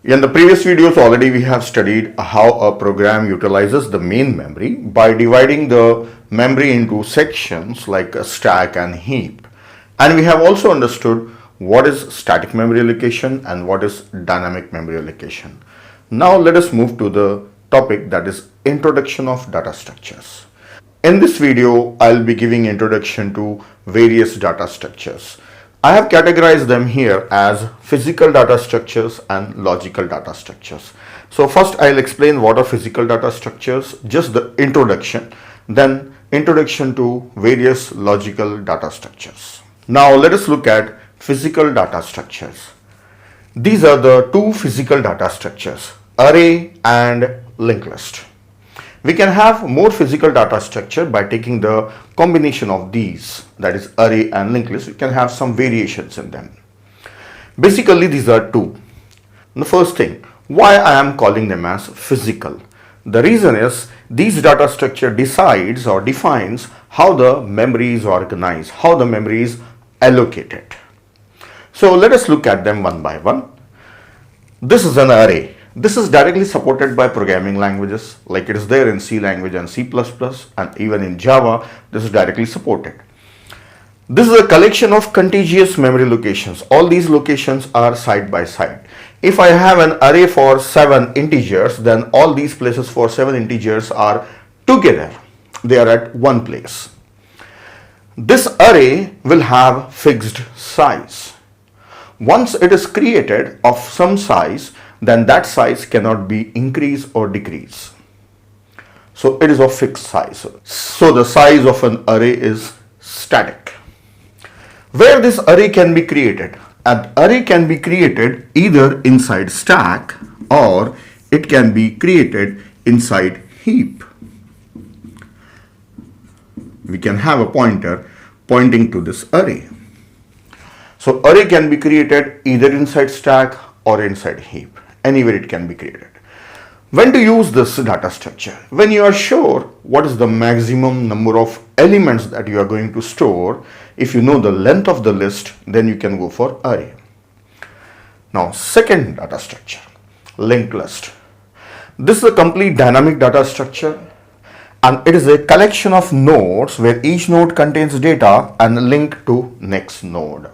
In the previous videos already we have studied how a program utilizes the main memory by dividing the memory into sections like a stack and heap. And we have also understood what is static memory allocation and what is dynamic memory allocation. Now let us move to the topic, that is introduction of data structures. In this video, I'll be giving introduction to various data structures. I have categorized them here as physical data structures and logical data structures. So first I'll explain what are physical data structures, just the introduction, then introduction to various logical data structures. Now let us look at physical data structures. These are the two physical data structures, array and linked list. We can have more physical data structure by taking the combination of these, that is array and linked list. We can have some variations in them. Basically these are two. The first thing, why I am calling them as physical? The reason is these data structure decides or defines how the memory is organized, how the memory is allocated. So let us look at them one by one. This is an array. This is directly supported by programming languages, like it is there in C language and C++, and even in Java this is directly supported. This is a collection of contiguous memory locations. All these locations are side by side. If I have an array for 7 integers, then all these places for 7 integers are together. They are at one place. This array will have fixed size. Once it is created of some size, then that size cannot be increased or decreased. So it is of fixed size. So the size of an array is static. Where this array can be created? An array can be created either inside stack or it can be created inside heap. We can have a pointer pointing to this array. So array can be created either inside stack or inside heap. Anywhere it can be created. When to use this data structure? When you are sure what is the maximum number of elements that you are going to store. If you know the length of the list, then you can go for array. Now second data structure, linked list. This is a complete dynamic data structure and it is a collection of nodes where each node contains data and linked to next node.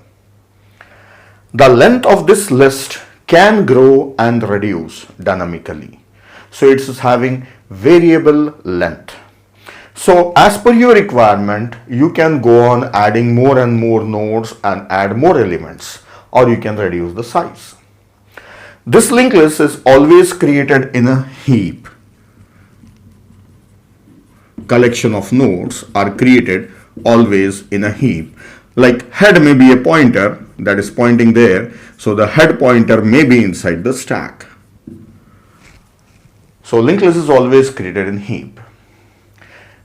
The length of this list can grow and reduce dynamically. So it is having variable length. So as per your requirement, you can go on adding more and more nodes and add more elements, or you can reduce the size. This linked list is always created in a heap. Collection of nodes are created always in a heap. Like head may be a pointer that is pointing there, so the head pointer may be inside the stack. So linked list is always created in heap.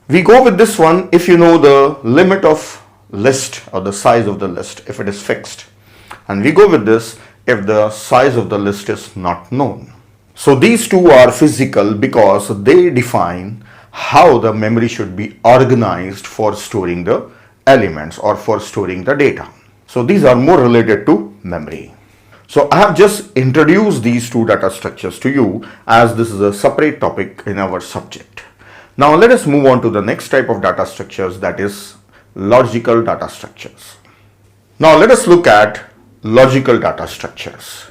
We go with this one if you know the limit of list or the size of the list, if it is fixed, and we go with this if the size of the list is not known. So these two are physical because they define how the memory should be organized for storing the elements or for storing the data. So these are more related to memory. So I have just introduced these two data structures to you as this is a separate topic in our subject. Now let us move on to the next type of data structures, that is logical data structures. Now let us look at logical data structures.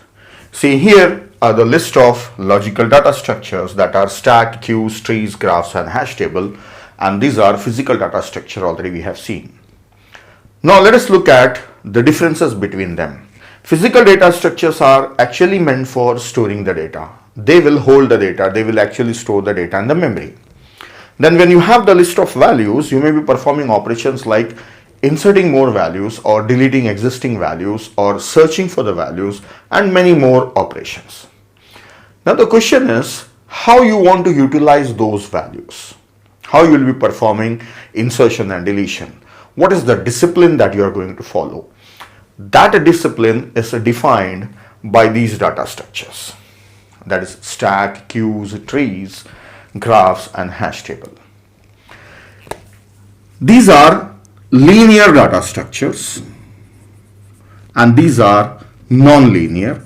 See, here are the list of logical data structures that are stack, queues, trees, graphs and hash table, and these are physical data structure already we have seen. Now let us look at the differences between them. Physical data structures are actually meant for storing the data. They will hold the data, they will actually store the data in the memory. Then when you have the list of values, you may be performing operations like inserting more values or deleting existing values or searching for the values and many more operations. Now the question is how you want to utilize those values, how you will be performing insertion and deletion. What is the discipline that you are going to follow? That discipline is defined by these data structures, that is stack, queues, trees, graphs and hash table. These are linear data structures and these are non-linear.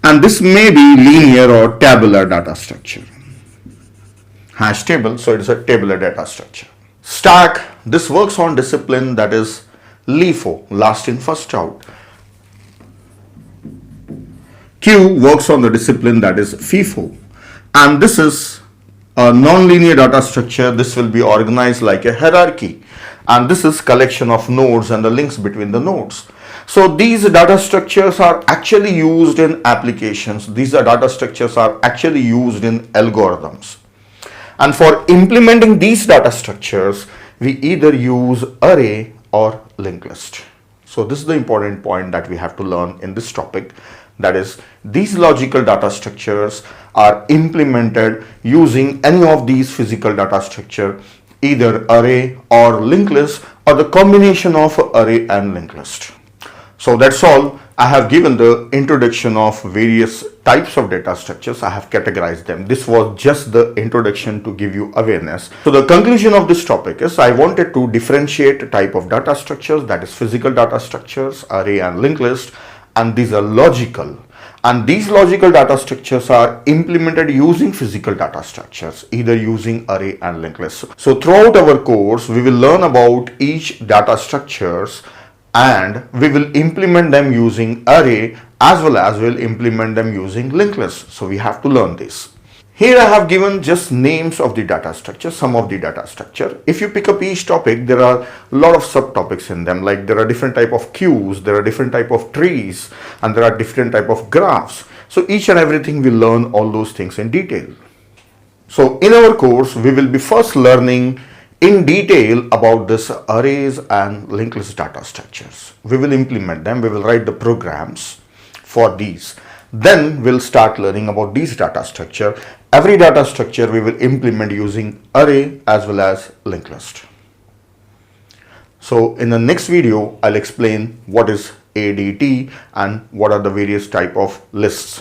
And this may be linear or tabular data structure. Hash table, so it's a tabular data structure. Stack, this works on discipline that is LIFO, last in first out. Queue works on the discipline that is FIFO, and this is a non-linear data structure. This will be organized like a hierarchy, and this is collection of nodes and the links between the nodes. So these data structures are actually used in applications. These data structures are actually used in algorithms. And for implementing these data structures, we either use array or linked list. So this is the important point that we have to learn in this topic. That is, these logical data structures are implemented using any of these physical data structure, either array or linked list, or the combination of array and linked list. So that's all. I have given the introduction of various types of data structures. I have categorized them. This was just the introduction to give you awareness. So the conclusion of this topic is I wanted to differentiate type of data structures, that is physical data structures, array and linked list, and these are logical. And these logical data structures are implemented using physical data structures, either using array and linked list. So throughout our course, we will learn about each data structures, and we will implement them using array as well as we'll implement them using linked list. So we have to learn this. Here I have given just names of the data structure, some of the data structure. If you pick up each topic, there are a lot of subtopics in them. Like there are different type of queues, there are different type of trees, and there are different type of graphs. So each and everything we learn all those things in detail. So in our course, we will be first learning in detail about this arrays and linked list data structures. We will implement them. We will write the programs for these. Then we'll start learning about these data structure. Every data structure we will implement using array as well as linked list. So in the next video, I'll explain what is ADT and what are the various type of lists.